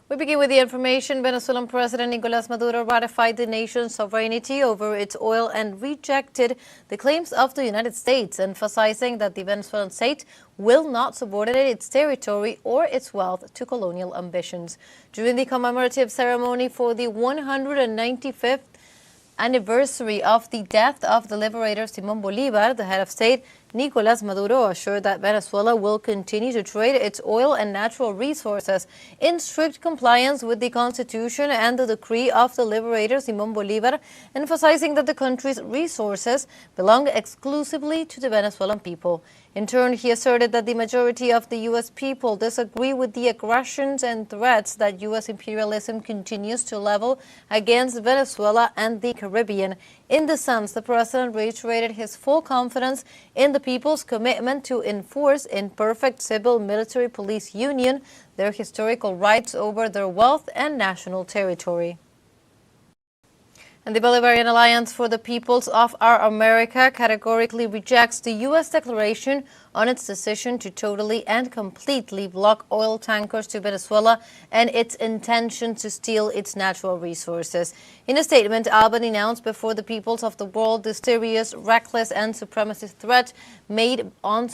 We begin with the information. Venezuelan President Nicolas Maduro ratified the nation's sovereignty over its oil and rejected the claims of the United States, emphasizing that the Venezuelan state will not subordinate its territory or its wealth to colonial ambitions. During the commemorative ceremony for the 195th anniversary of the death of the liberator Simón Bolívar, the head of state, Nicolás Maduro, assured that Venezuela will continue to trade its oil and natural resources in strict compliance with the Constitution and the decree of the liberator Simón Bolívar, emphasizing that the country's resources belong exclusively to the Venezuelan people. In turn, he asserted that the majority of the U.S. people disagree with the aggressions and threats that U.S. imperialism continues to level against Venezuela and the Caribbean. In this sense, the president reiterated his full confidence in the people's commitment to enforce in perfect civil-military police union their historical rights over their wealth and national territory. And the Bolivarian Alliance for the Peoples of Our America categorically rejects the U.S. declaration on its decision to totally and completely block oil tankers to Venezuela and its intention to steal its natural resources. In a statement, Albany announced before the peoples of the world the serious, reckless, and supremacist threat made on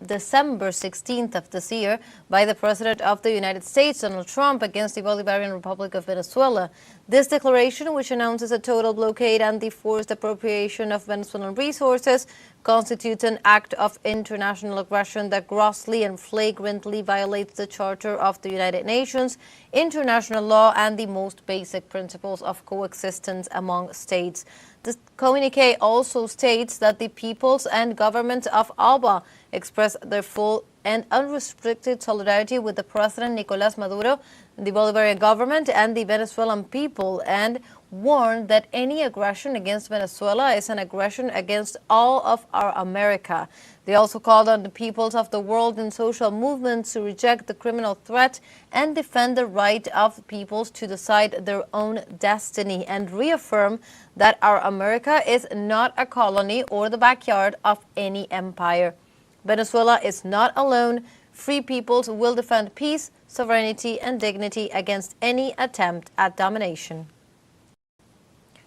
December 16th of this year by the President of the United States, Donald Trump, against the Bolivarian Republic of Venezuela. This declaration, which announces a total blockade and the forced appropriation of Venezuelan resources, constitutes an act of international aggression that grossly and flagrantly violates the Charter of the United Nations, international law, and the most basic principles of coexistence among states. The communiqué also states that the peoples and government of Alba express their full and unrestricted solidarity with the President Nicolás Maduro, the Bolivarian government, and the Venezuelan people, and warned that any aggression against Venezuela is an aggression against all of our America. They also called on the peoples of the world and social movements to reject the criminal threat and defend the right of peoples to decide their own destiny, and reaffirm that our America is not a colony or the backyard of any empire. Venezuela is not alone. Free peoples will defend peace, sovereignty, and dignity against any attempt at domination.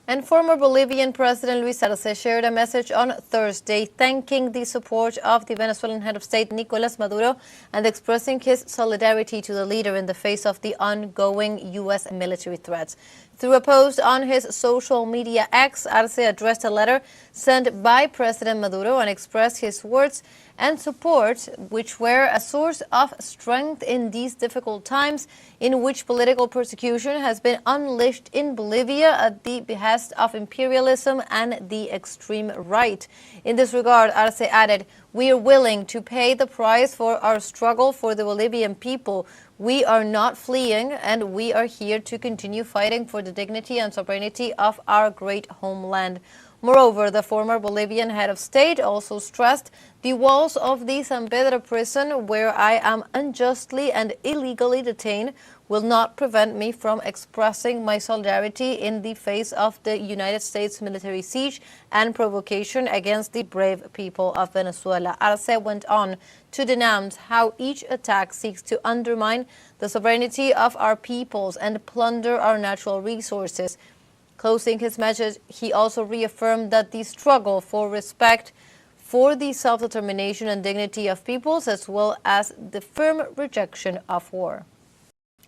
And former Bolivian President Luis Arce shared a message on Thursday thanking the support of the Venezuelan head of state Nicolás Maduro and expressing his solidarity to the leader in the face of the ongoing U.S. military threats. Through a post on his social media X, Arce addressed a letter sent by President Maduro and expressed his words and support, which were a source of strength in these difficult times in which political persecution has been unleashed in Bolivia at the behest of imperialism and the extreme right. In this regard, Arce added, "We are willing to pay the price for our struggle for the Bolivian people. We are not fleeing, and we are here to continue fighting for the dignity and sovereignty of our great homeland." Moreover, the former Bolivian head of state also stressed, "The walls of the San Pedro prison, where I am unjustly and illegally detained, will not prevent me from expressing my solidarity in the face of the United States military siege and provocation against the brave people of Venezuela." Arce went on to denounce how each attack seeks to undermine the sovereignty of our peoples and plunder our natural resources. Closing his message, he also reaffirmed that the struggle for respect for the self-determination and dignity of peoples, as well as the firm rejection of war.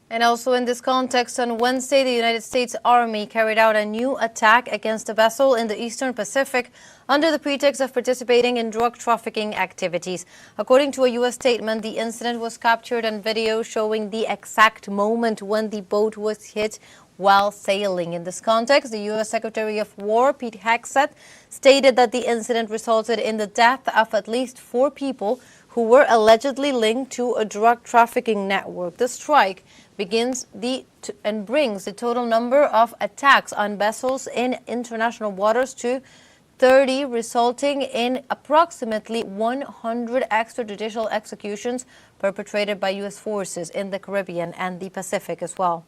And also in this context, on Wednesday, the United States Army carried out a new attack against a vessel in the Eastern Pacific under the pretext of participating in drug trafficking activities. According to a U.S. statement, the incident was captured on video showing the exact moment when the boat was hit while sailing. In this context, the U.S. Secretary of War, Pete Hegseth, stated that the incident resulted in the death of at least 4 people who were allegedly linked to a drug trafficking network. The strike brings the total number of attacks on vessels in international waters to 30, resulting in approximately 100 extrajudicial executions perpetrated by U.S. forces in the Caribbean and the Pacific as well.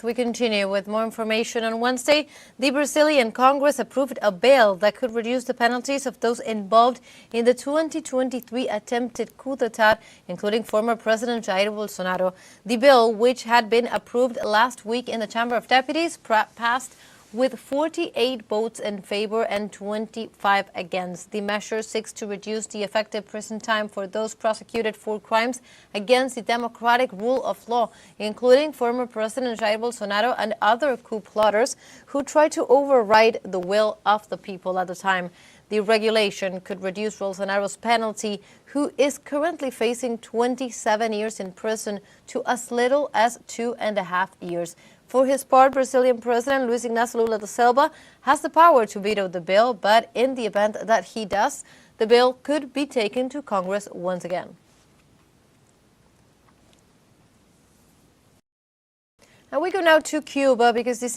We continue with more information. On Wednesday, the Brazilian Congress approved a bill that could reduce the penalties of those involved in the 2023 attempted coup d'etat, including former President Jair Bolsonaro. The bill, which had been approved last week in the Chamber of Deputies, passed with 48 votes in favor and 25 against. The measure seeks to reduce the effective prison time for those prosecuted for crimes against the democratic rule of law, including former President Jair Bolsonaro and other coup plotters who tried to override the will of the people at the time. The regulation could reduce Bolsonaro's penalty, who is currently facing 27 years in prison, to as little as 2.5 years. For his part, Brazilian President Luiz Inácio Lula da Silva has the power to veto the bill, but in the event that he does, the bill could be taken to Congress once again. And we go now to Cuba, because the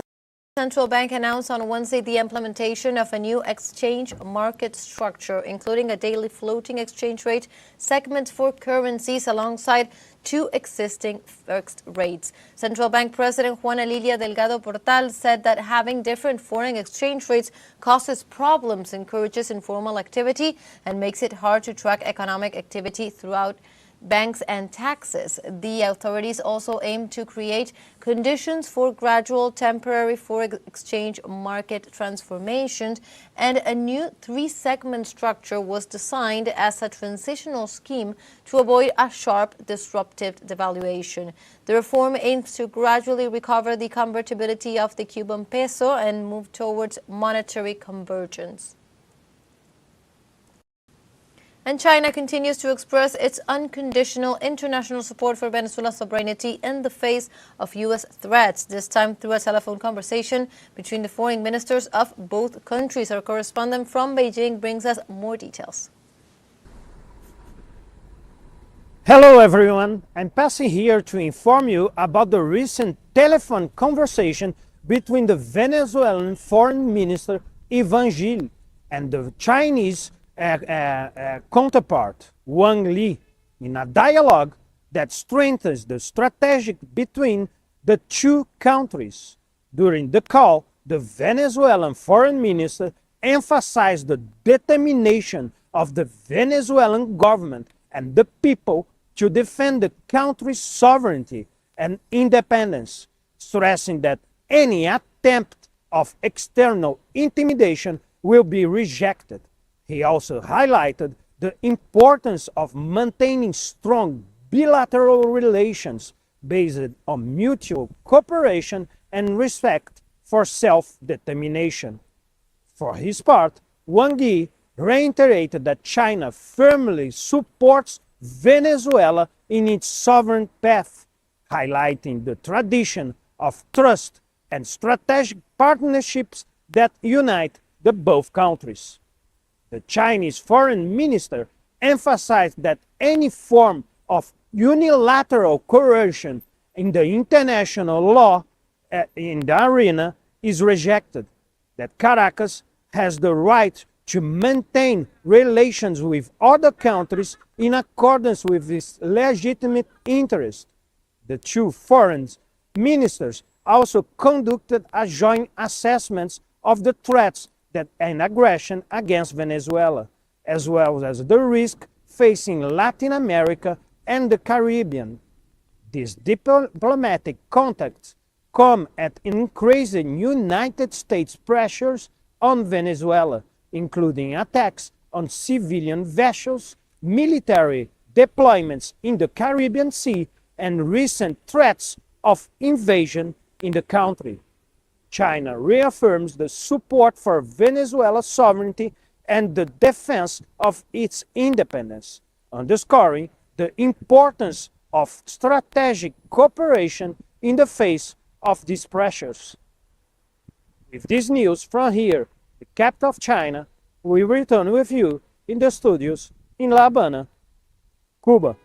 central bank announced on Wednesday the implementation of a new exchange market structure, including a daily floating exchange rate segment for currencies alongside two existing fixed rates. Central Bank President Juana Lilia Delgado Portal said that having different foreign exchange rates causes problems, encourages informal activity, and makes it hard to track economic activity throughout banks and taxes. The authorities also aim to create conditions for gradual temporary foreign exchange market transformations, and a new three-segment structure was designed as a transitional scheme to avoid a sharp disruptive devaluation. The reform aims to gradually recover the convertibility of the Cuban peso and move towards monetary convergence. And China continues to express its unconditional international support for Venezuela's sovereignty in the face of U.S. threats, this time through a telephone conversation between the foreign ministers of both countries. Our correspondent from Beijing brings us more details. Hello everyone, I'm passing here to inform you about the recent telephone conversation between the Venezuelan Foreign Minister Ivan Gil and the Chinese counterpart Wang Li, in a dialogue that strengthens the strategic between the two countries. During the call, the Venezuelan Foreign Minister emphasized the determination of the Venezuelan government and the people to defend the country's sovereignty and independence, stressing that any attempt of external intimidation will be rejected. He also highlighted the importance of maintaining strong bilateral relations based on mutual cooperation and respect for self-determination. For his part, Wang Yi reiterated that China firmly supports Venezuela in its sovereign path, highlighting the tradition of trust and strategic partnerships that unite the both countries. The Chinese foreign minister emphasized that any form of unilateral coercion in the international law in the arena is rejected, that Caracas has the right to maintain relations with other countries in accordance with its legitimate interest. The two foreign ministers also conducted a joint assessment of the threats and aggression against Venezuela, as well as the risk facing Latin America and the Caribbean. These diplomatic contacts come at increasing United States pressures on Venezuela, including attacks on civilian vessels, military deployments in the Caribbean Sea, and recent threats of invasion in the country. China reaffirms the support for Venezuela's sovereignty and the defense of its independence, underscoring the importance of strategic cooperation in the face of these pressures. With this news from here, the capital of China, we return with you in the studios in La Habana, Cuba.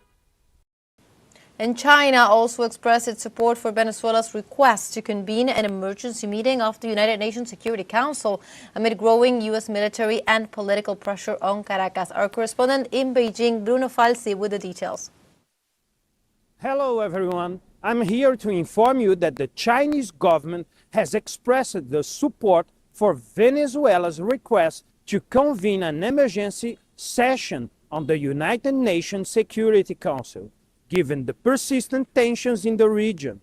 And China also expressed its support for Venezuela's request to convene an emergency meeting of the United Nations Security Council amid growing U.S. military and political pressure on Caracas. Our correspondent in Beijing, Bruno Falsi, with the details. Hello everyone. I'm here to inform you that the Chinese government has expressed the support for Venezuela's request to convene an emergency session on the United Nations Security Council, given the persistent tensions in the region.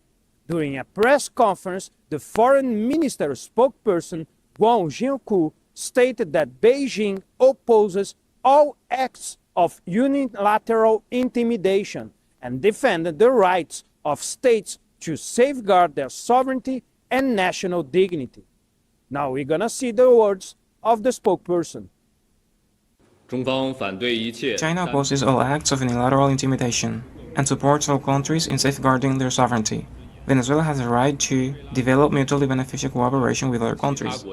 During a press conference, the foreign minister spokesperson Wang Jianku stated that Beijing opposes all acts of unilateral intimidation and defended the rights of states to safeguard their sovereignty and national dignity. Now we're gonna see the words of the spokesperson. China opposes all acts of unilateral intimidation and supports all countries in safeguarding their sovereignty. Venezuela has a right to develop mutually beneficial cooperation with other countries.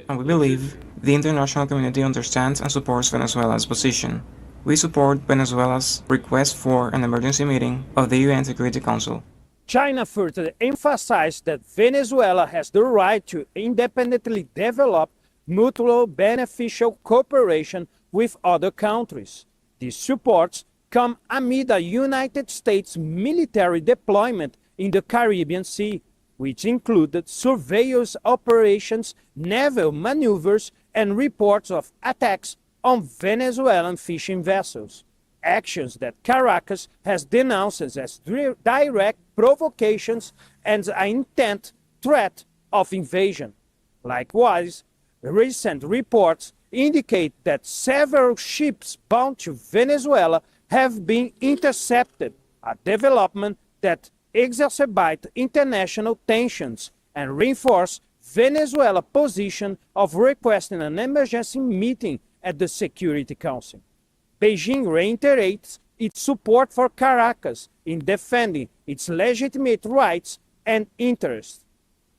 And we believe the international community understands and supports Venezuela's position. We support Venezuela's request for an emergency meeting of the UN Security Council. China further emphasized that Venezuela has the right to independently develop mutual beneficial cooperation with other countries. These supports come amid a United States military deployment in the Caribbean Sea, which included surveillance operations, naval maneuvers, and reports of attacks on Venezuelan fishing vessels. Actions that Caracas has denounced as direct provocations and an intent threat of invasion. Likewise, recent reports indicate that several ships bound to Venezuela have been intercepted, a development that exacerbates international tensions and reinforces Venezuela's position of requesting an emergency meeting at the Security Council. Beijing reiterates its support for Caracas in defending its legitimate rights and interests.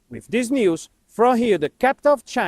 With this news from here, the capital of China,